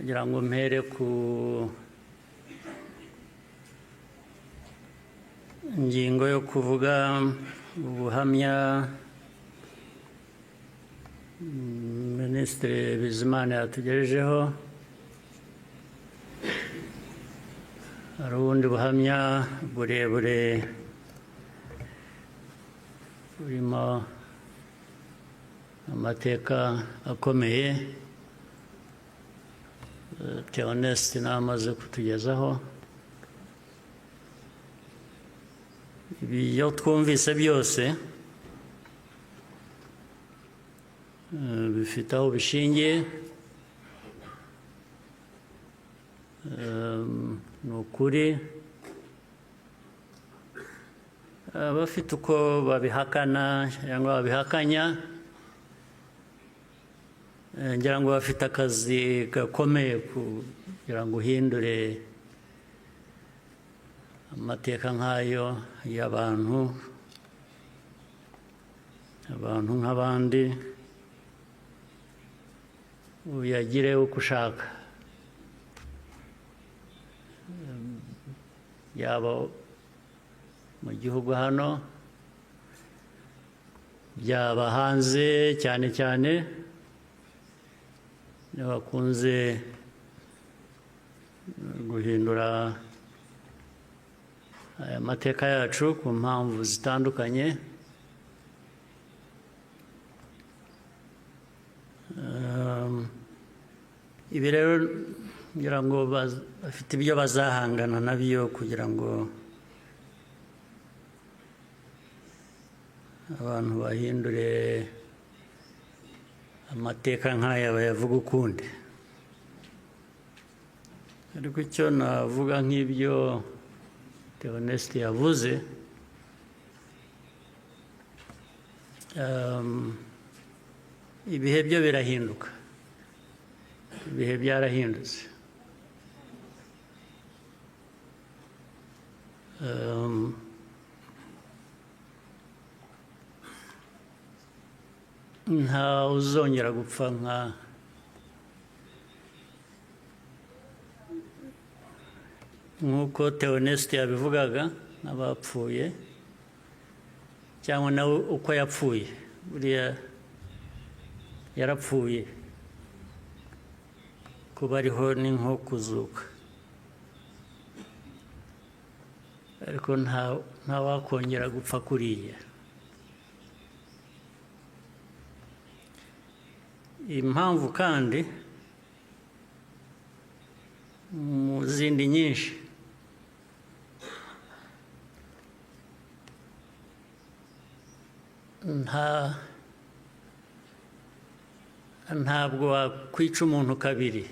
kugira ngo mpere ku ingingo yo kuvuga ubuhamya Minisitiri Bizimana yatugejejeho. Hari ubundi buhamya burebure burimo amateka akomeye Theoneste n'amaze kutugezaho. Ibyo twumvise byose bifite aho bishingiye, ni ukuri. Abafite uko babihakana cyangwa babihakanya, ngira ngo bafite akazi gakomeye kugira ngo uhindure amateka nk'ayo y'abantu nk'abandi, uyagire uko ushaka, yaba mu gihugu hano, byaba hanze, cyane cyane bakunze guhindura aya mateka yacu ku mpamvu zitandukanye. Ibi rero ngira ngo bafite ibyo bazahangana nabyo kugira ngo abantu bahindure amateka nk'aya bayavuga ukundi. Ariko icyo navuga nk'ibyo Theoneste yavuze, ibihe byo birahinduka, ibihe byarahindutse. Nta uzongera gupfa nk'uko Theoneste yabivugaga, n'abapfuye cyangwa nawe uko yapfuye. Buriya yarapfuye, kuba ariho ni nko kuzuka, ariko nta wakongera gupfa kuriya. Impamvu kandi mu zindi nyinshi, ntabwo wakwica umuntu kabiri.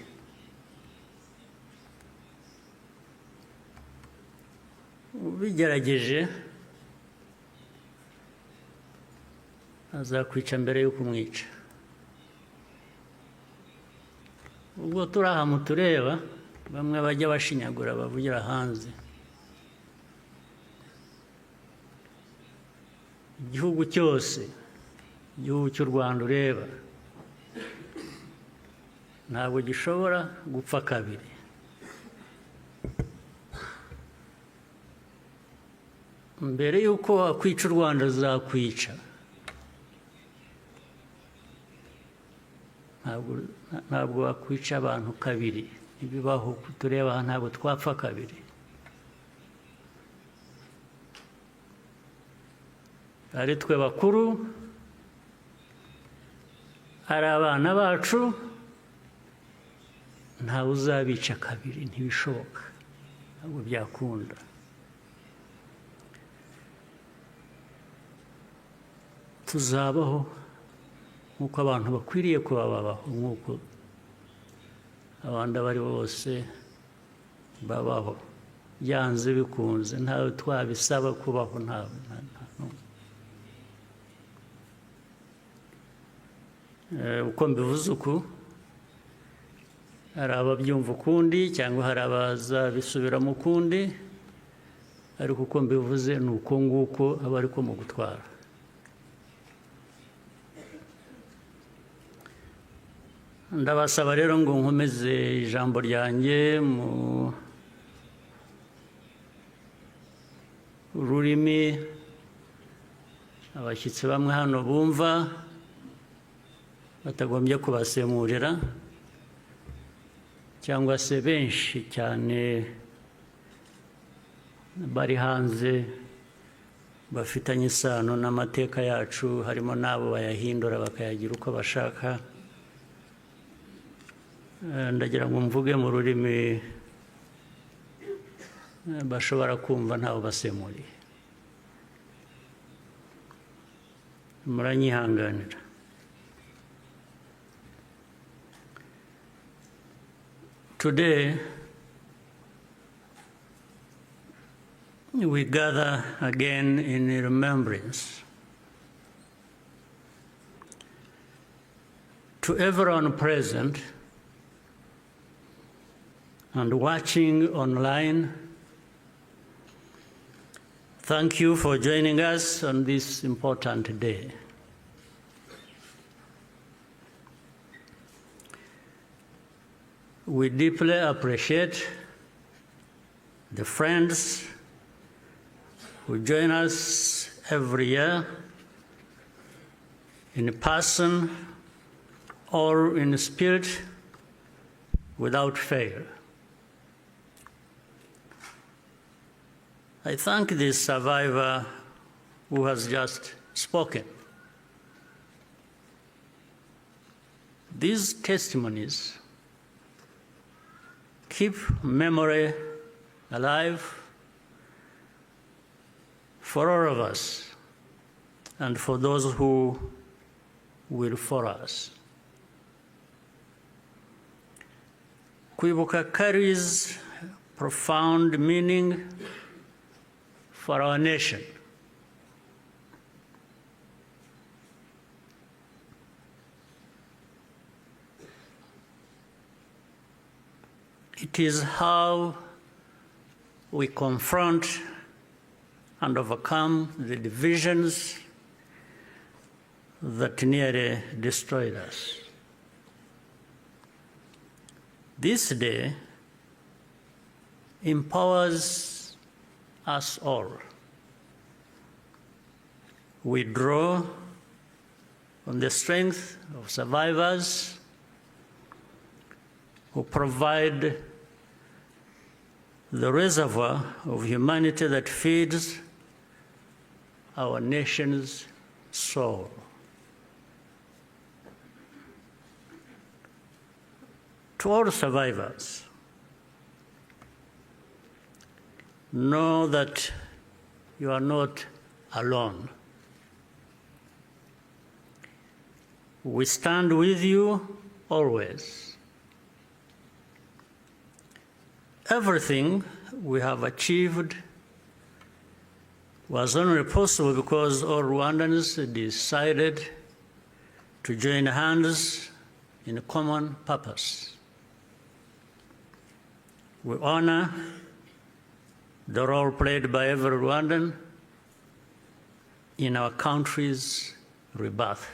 Ubigerageje azakwica mbere yo kumwica. Ubwo turi aha mutureba, bamwe bajya bashinyagura bavugira hanze. Igihugu cyose, igihugu cy'u Rwanda ureba, ntabwo gishobora gupfa kabiri. Mbere y'uko wakwica u Rwanda azakwica. Ntabwo wakwica abantu kabiri, ntibibaho. Tureba aha ntabwo twapfa kabiri. Ari twe bakuru, ari abana bacu, ntawe uzabica kabiri, ntibishoboka, ntabwo byakunda. Tuzabaho nk'uko abantu bakwiriye kuba babaho, nk'uko abandi abo ari bo bose babaho, byanze bikunze. ntawe twabisaba kubaho, ntawe. Uko mbivuze uku, hari ababyumva ukundi cyangwa hari abazabisubiramo ukundi, ariko uko mbivuze ni uko nguko aba ariko mu gutwara. ndabasaba rero ngo nkomeze ijambo ryanjye mu rurimi abashyitsi bamwe hano bumva batagombye kubasemurira cyangwa se benshi cyane bari hanze bafitanye isano n'amateka yacu, harimo n'abo bayahindura bakayagira uko bashaka. Ndagira ngo mvuge mu rurimi bashobora kumva ntawe basemuriye. Muranyihanganira. Today, we gather again in remembrance to everyone present and watching online. Thank you for joining us on this important day. We deeply appreciate the friends who join us every year in person or in spirit without fail. I thank the survivor who has just spoken. These testimonies keep memory alive for all of us and for those who will follow us. Kwibuka carries profound meaning for our nation. It is how we confront and overcome the divisions that nearly destroyed us. This day empowers us all. We draw on the strength of survivors who provide the reservoir of humanity that feeds our nation's soul. To all survivors, know that you are not alone. We stand with you always. Everything we have achieved was only possible because all Rwandans decided to join hands in a common purpose. We honor the role played by every Rwandan in our country's rebirth.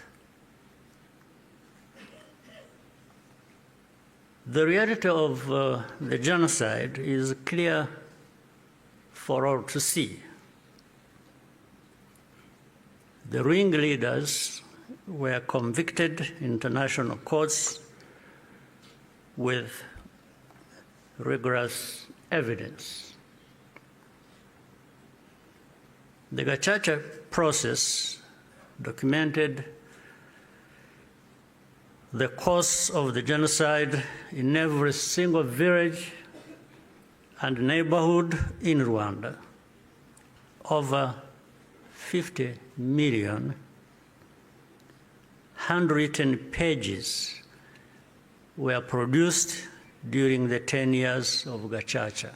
The reality of the genocide is clear for all to see. The ringleaders were convicted in international courts with rigorous evidence. The Gacaca process documented the course of the genocide in every single village and neighborhood in Rwanda. Over 50 million handwritten pages were produced during the 10 years of Gacaca.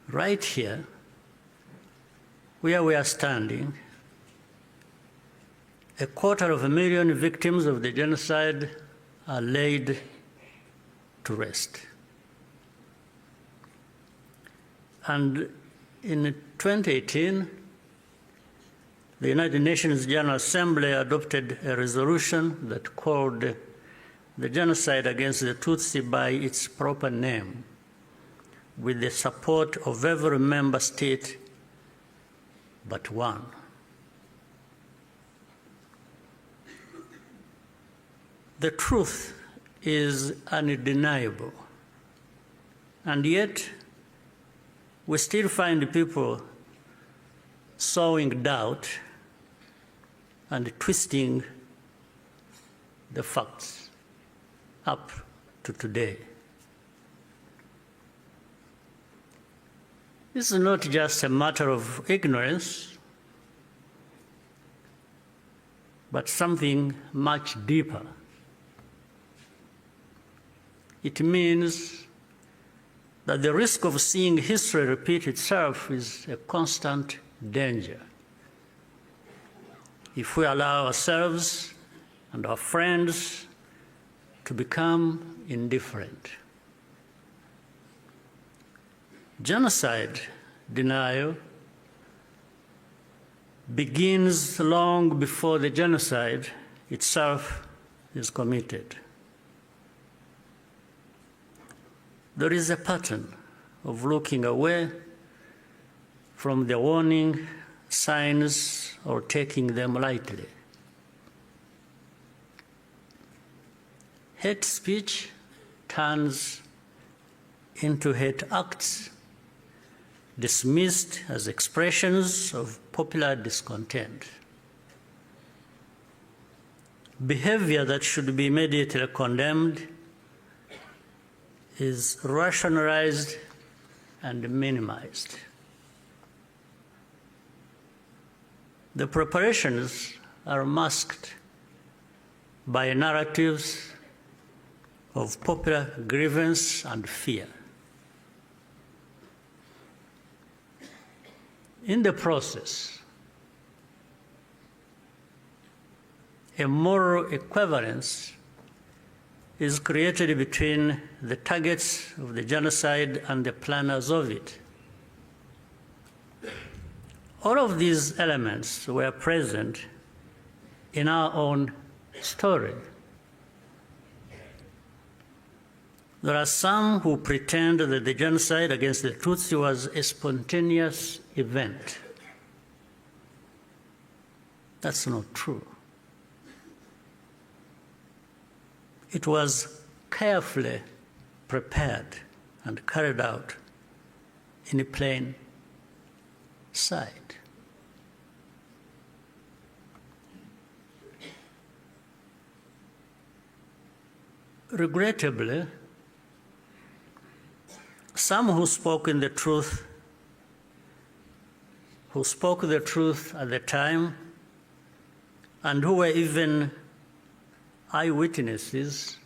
Right here, where we are standing, 250,000 victims of the genocide are laid to rest. And in 2018, the United Nations General Assembly adopted a resolution that called the genocide against the Tutsi by its proper name, with the support of every member state but one. The truth is undeniable, and yet we still find people sowing doubt and twisting the facts up to today. This is not just a matter of ignorance, but something much deeper. It means that the risk of seeing history repeat itself is a constant danger if we allow ourselves and our friends to become indifferent. Genocide denial begins long before the genocide itself is committed. There is a pattern of looking away from the warning signs or taking them lightly. Hate speech turns into hate acts, dismissed as expressions of popular discontent. Behavior that should be immediately condemned is rationalized and minimized. The preparations are masked by narratives of popular grievance and fear. In the process, a moral equivalence is created between the targets of the genocide and the planners of it. All of these elements were present in our own story. There are some who pretend that the genocide against the Tutsi was a spontaneous event. That's not true. It was carefully prepared and carried out in plain sight. Regrettably, some who spoke the truth at the time and who were even eyewitnesses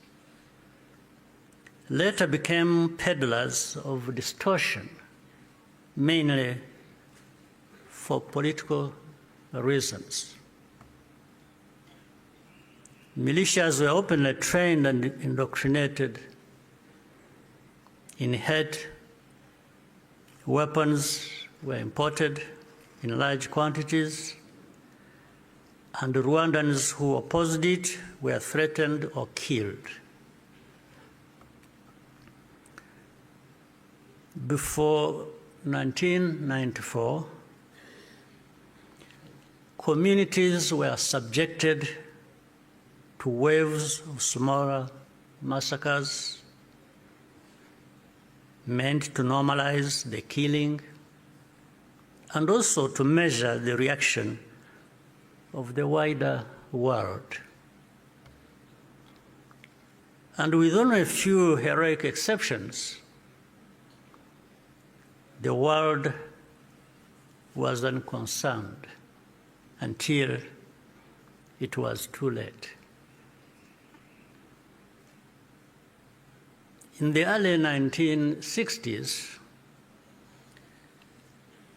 later became peddlers of distortion, mainly for political reasons. Militias were openly trained and indoctrinated in hate. Weapons were imported in large quantities, and Rwandans who opposed it were threatened or killed. Before 1994, communities were subjected to waves of smaller massacres meant to normalize the killing and also to measure the reaction of the wider world. And with only a few heroic exceptions, the world was unconcerned until it was too late. In the early 1960s,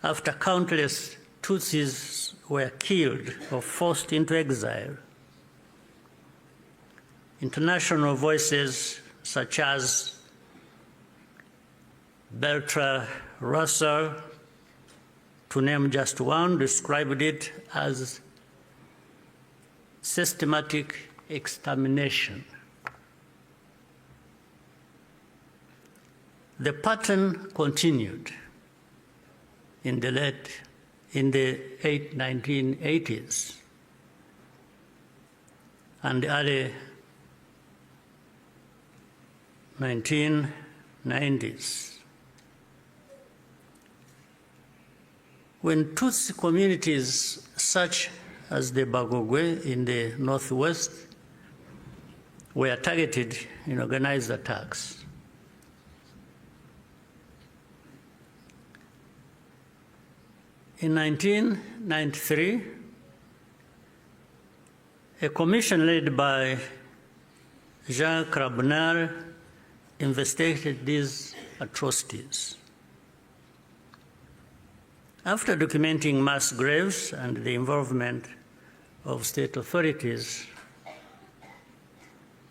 after countless Tutsis were killed or forced into exile, international voices such as Bertrand Russell, to name just one, described it as systematic extermination. The pattern continued in the 1980s and early 1990s. When Tutsi communities such as the Bagogwe in the northwest were targeted in organized attacks, in 1993, a commission led by Jean Krabner investigated these atrocities. After documenting mass graves and the involvement of state authorities,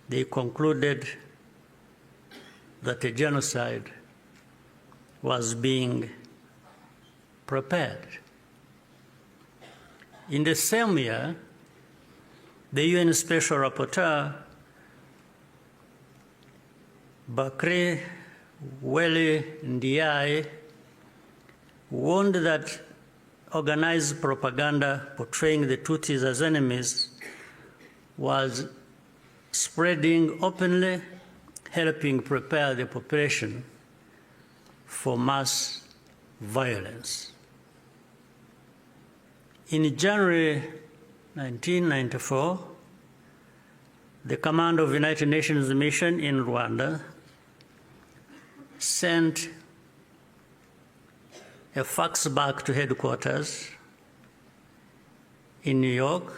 they concluded that a genocide was being prepared. In the same year, the UN Special Rapporteur, Bakri Weli Ndiaye, warned that organized propaganda portraying the Tutsis as enemies was spreading openly, helping prepare the population for mass violence. In January 1994, the Command of the United Nations Mission in Rwanda sent a fax back to headquarters in New York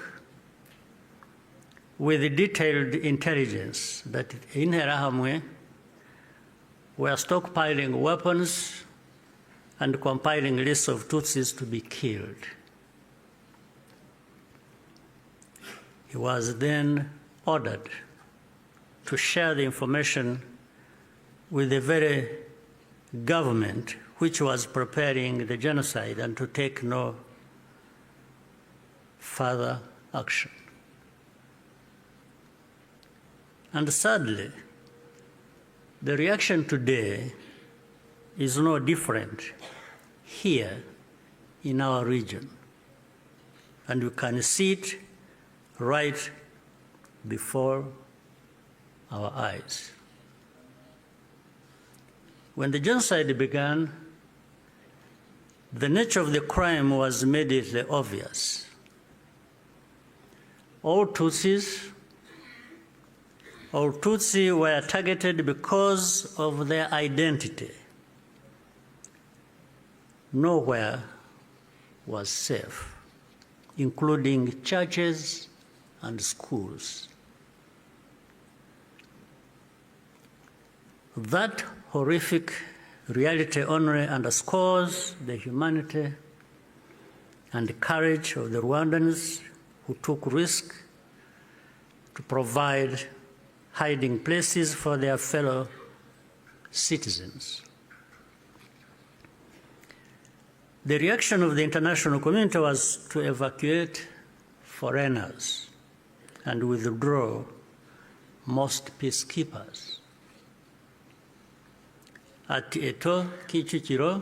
with detailed intelligence that in Interahamwe were stockpiling weapons and compiling lists of Tutsis to be killed. He was then ordered to share the information with the very government which was preparing the genocide and to take no further action. And sadly, the reaction today is no different here in our region. And we can see it right before our eyes. When the genocide began, the nature of the crime was immediately obvious. All Tutsi were targeted because of their identity. Nowhere was safe, including churches and schools. That horrific reality only underscores the humanity and the courage of the Rwandans who took risk to provide hiding places for their fellow citizens. The reaction of the international community was to evacuate foreigners and withdraw most peacekeepers. At Eto, Kicyunamo,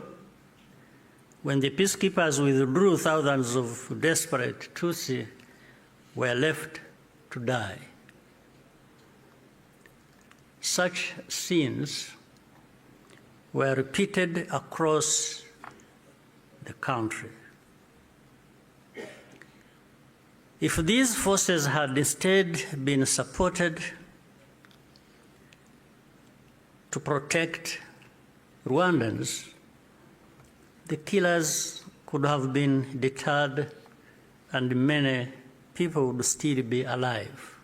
when the peacekeepers withdrew, thousands of desperate Tutsi were left to die. Such scenes were repeated across the country. If these forces had instead been supported to protect Rwandans, the killers could have been deterred and many people would still be alive.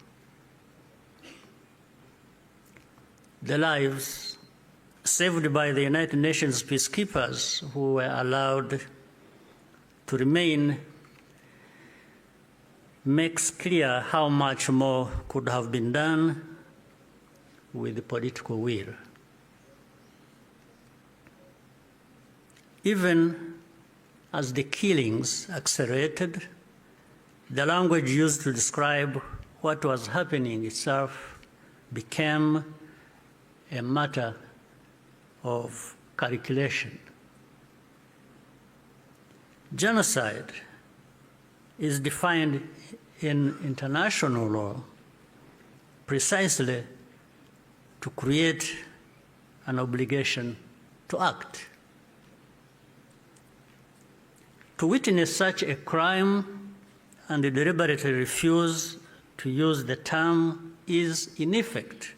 The lives saved by the United Nations peacekeepers who were allowed to remain makes clear how much more could have been done with the political will. Even as the killings accelerated, the language used to describe what was happening itself became a matter of calculation. Genocide is defined in international law precisely to create an obligation to act. To witness such a crime and deliberately refuse to use the term is, in effect,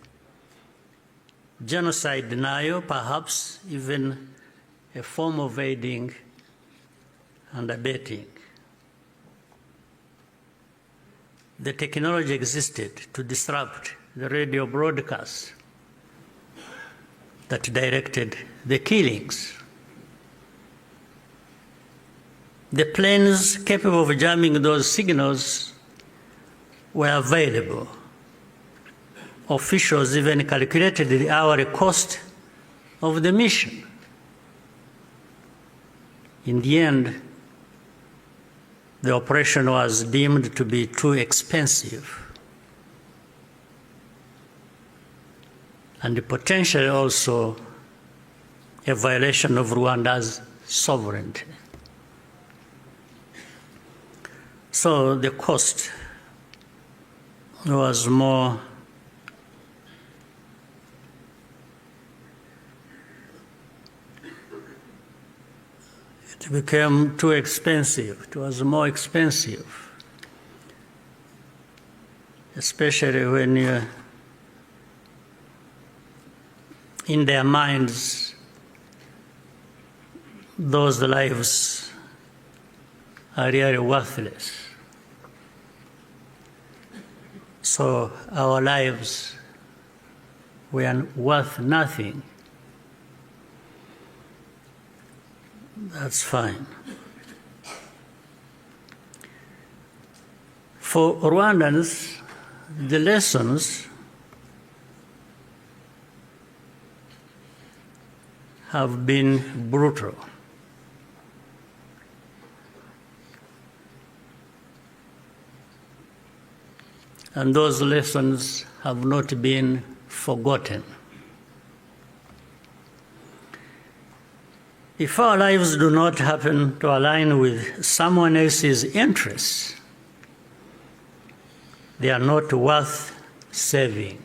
genocide denial, perhaps even a form of aiding and abetting. The technology existed to disrupt the radio broadcasts that directed the killings. The planes capable of jamming those signals were available. Officials even calculated the hourly cost of the mission. In the end, the operation was deemed to be too expensive and potentially also a violation of Rwanda's sovereignty. So the cost was more it became too expensive. It was more expensive, especially when in their minds those lives are really worthless. So our lives were worth nothing. That's fine. For Rwandans, the lessons have been brutal. And those lessons have not been forgotten. If our lives do not happen to align with someone else's interests, they are not worth saving.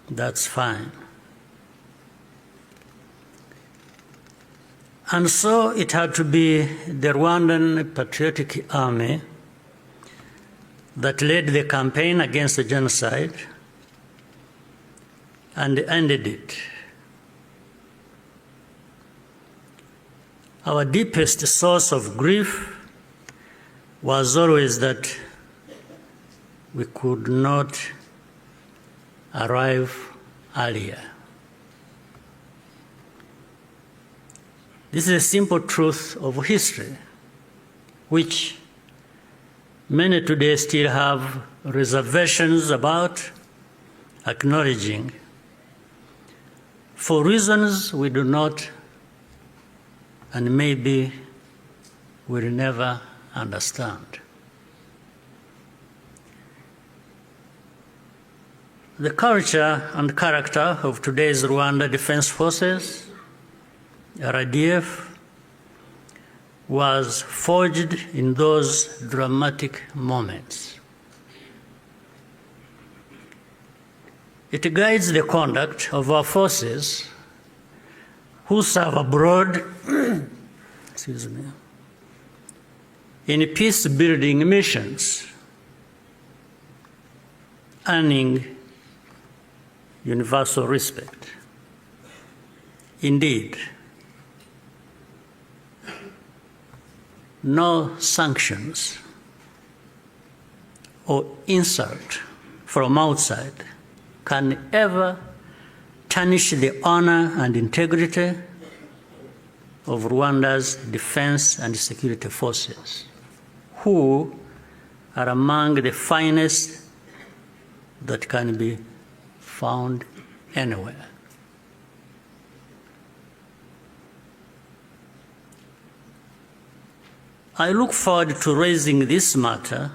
That's fine. And so it had to be the Rwandan Patriotic Army that led the campaign against the genocide and ended it. Our deepest source of grief was always that we could not arrive earlier. This is a simple truth of history, which many today still have reservations about acknowledging, for reasons we do not and maybe will never understand. The culture and character of today's Rwanda Defense Forces, RDF, was forged in those dramatic moments. It guides the conduct of our forces who serve abroad excuse me, in peace-building missions, earning universal respect. Indeed, no sanctions or insult from outside can ever tarnish the honor and integrity of Rwanda's defense and security forces, who are among the finest that can be found anywhere. I look forward to raising this matter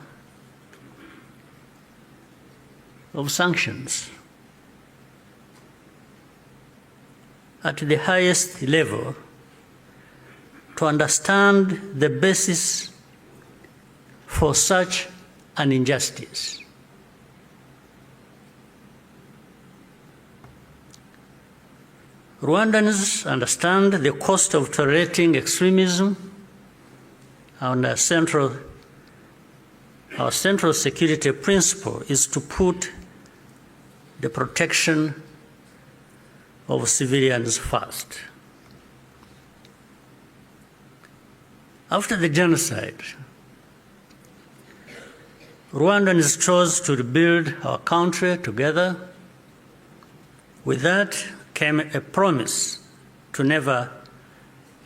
of sanctions at the highest level to understand the basis for such an injustice. Rwandans understand the cost of tolerating extremism, and our central security principle is to put the protection of civilians first. After the genocide, Rwandans chose to rebuild our country together. With that came a promise to never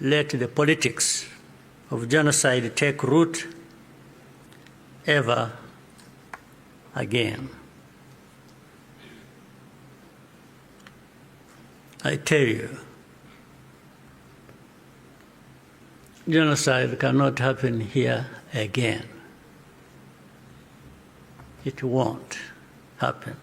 let the politics of genocide take root ever again. I tell you, genocide cannot happen here again. It won't happen.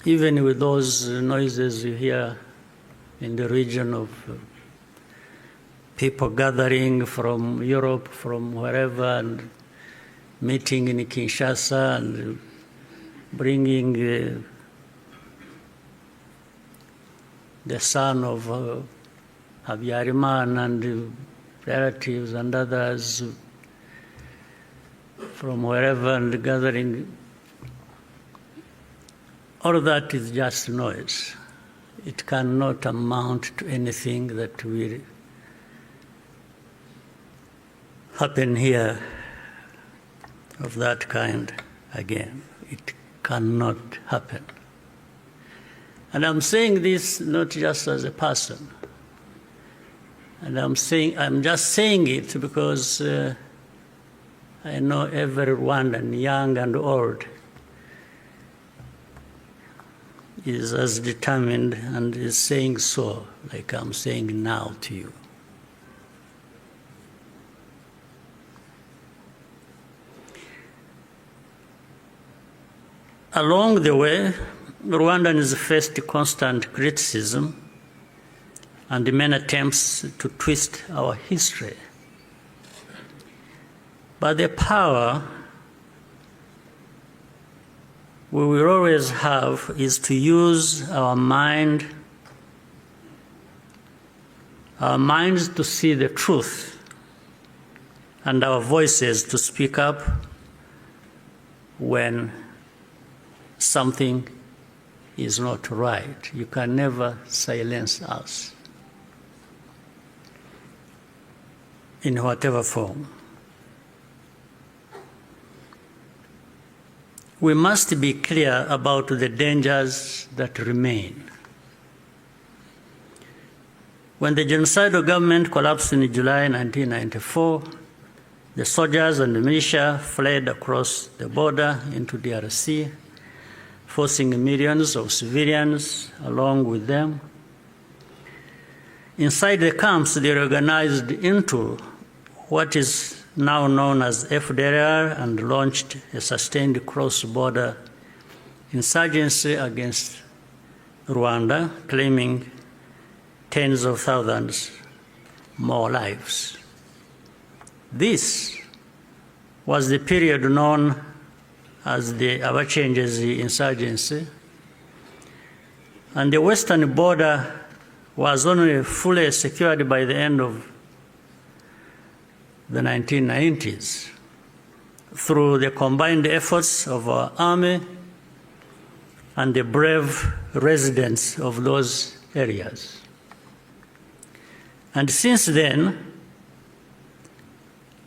Even with those noises you hear in the region of people gathering from Europe, from wherever, and meeting in Kinshasa and bringing the son of Habyarimana and relatives and others from wherever and gathering, all of that is just noise. It cannot amount to anything that will happen here of that kind again. It cannot happen. And I'm saying this not just as a person. And I'm just saying it because I know every Rwandan, young and old, is as determined and is saying so, like I'm saying now to you. Along the way, Rwandans faced constant criticism and many attempts to twist our history. But the power we will always have is to use our minds to see the truth, and our voices to speak up when something is not right. You can never silence us in whatever form. We must be clear about the dangers that remain. When the genocidal government collapsed in July 1994, the soldiers and the militia fled across the border into DRC, forcing millions of civilians along with them. Inside the camps, they organized into what is now known as FDLR and launched a sustained cross-border insurgency against Rwanda, claiming tens of thousands more lives. This was the period known as the Abacengezi insurgency, and the western border was only fully secured by the end of the 1990s through the combined efforts of our army and the brave residents of those areas. And since then,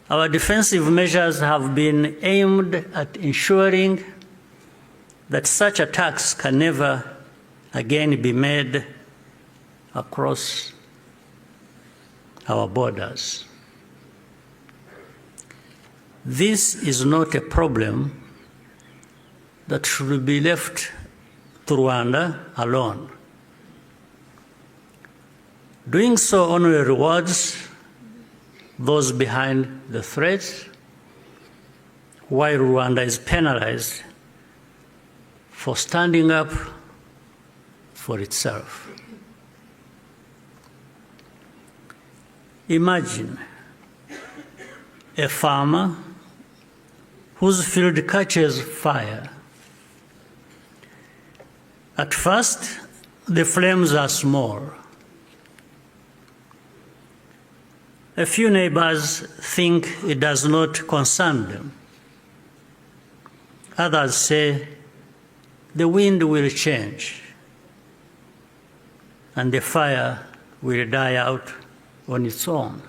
our defensive measures have been aimed at ensuring that such attacks can never again be made across our borders. This is not a problem that should be left to Rwanda alone. Doing so only rewards those behind the threats, while Rwanda is penalized for standing up for itself. Imagine a farmer whose field catches fire. At first, the flames are small. A few neighbors think it does not concern them. Others say the wind will change and the fire will die out on its own.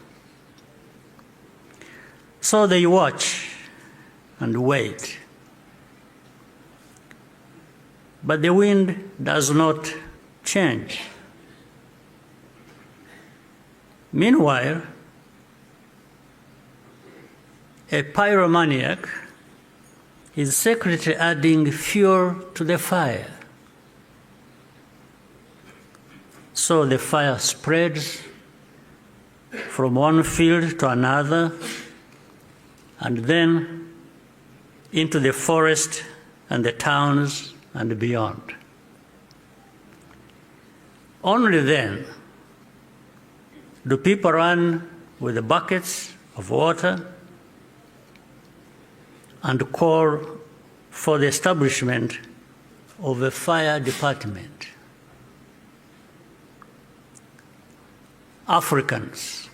So they watch and wait. But the wind does not change. Meanwhile, a pyromaniac is secretly adding fuel to the fire. So the fire spreads from one field to another, and then into the forest and the towns and beyond. Only then do people run with the buckets of water and call for the establishment of a fire department. Africans,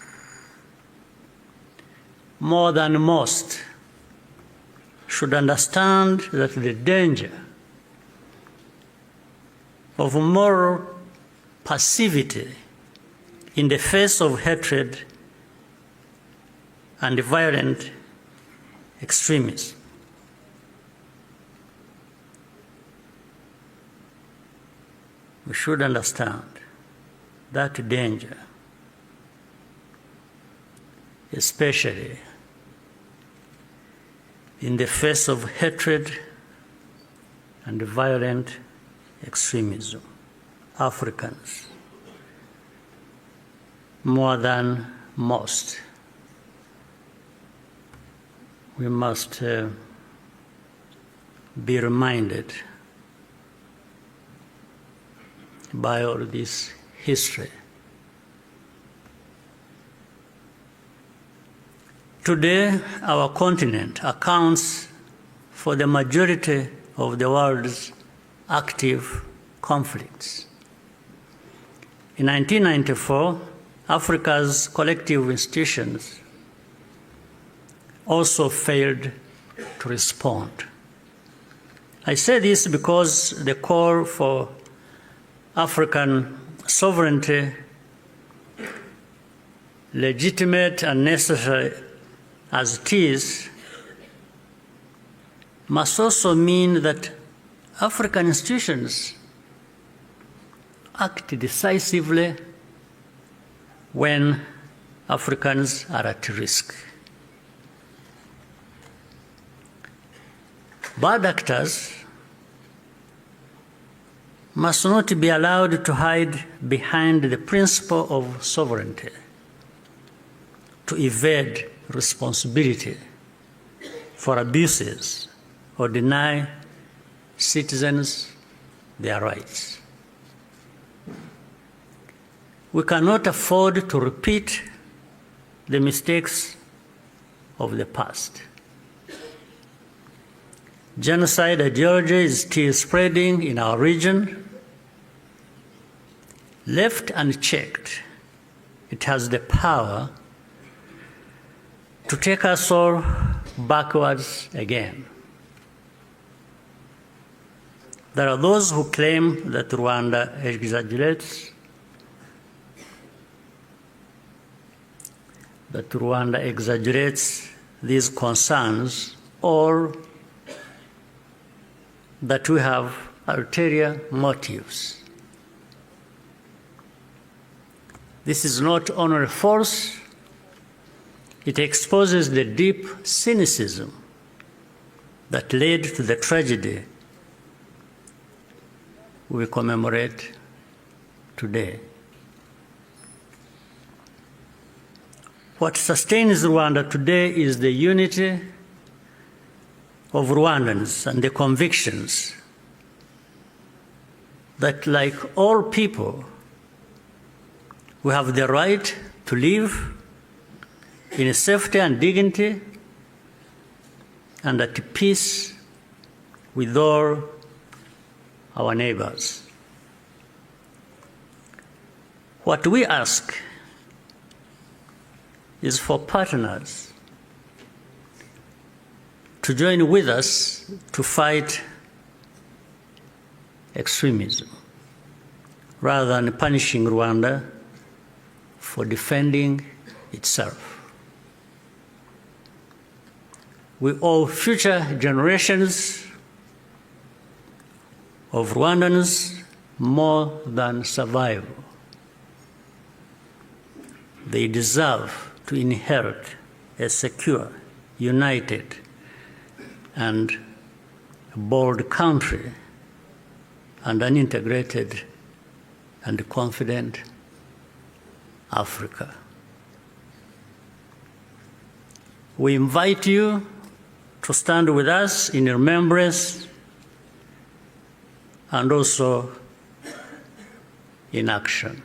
more than most, should understand that the danger of moral passivity in the face of hatred and violent extremism. We should understand that danger, especially in the face of hatred and violent extremism. Africans, more than most, we must be reminded by all this history. Today, our continent accounts for the majority of the world's active conflicts. In 1994, Africa's collective institutions also failed to respond. I say this because the call for African sovereignty, legitimate and necessary as it is, must also mean that African institutions act decisively when Africans are at risk. Bad actors must not be allowed to hide behind the principle of sovereignty, to evade responsibility for abuses or deny citizens their rights. We cannot afford to repeat the mistakes of the past. Genocide ideology is still spreading in our region. Left unchecked, it has the power to take us all backwards again. There are those who claim that Rwanda exaggerates, these concerns, or that we have ulterior motives. This is not only false, it exposes the deep cynicism that led to the tragedy we commemorate today. What sustains Rwanda today is the unity of Rwandans and the convictions that, like all people, we have the right to live in safety and dignity and at peace with all our neighbors. What we ask is for partners to join with us to fight extremism, rather than punishing Rwanda for defending itself. We owe future generations of Rwandans more than survival. They deserve to inherit a secure, united, and bold country and an integrated and confident Africa. We invite you to stand with us in remembrance and also in action.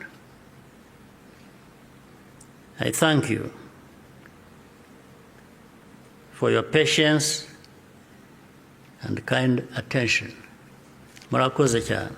I thank you for your patience and kind attention. Murakoze cyane.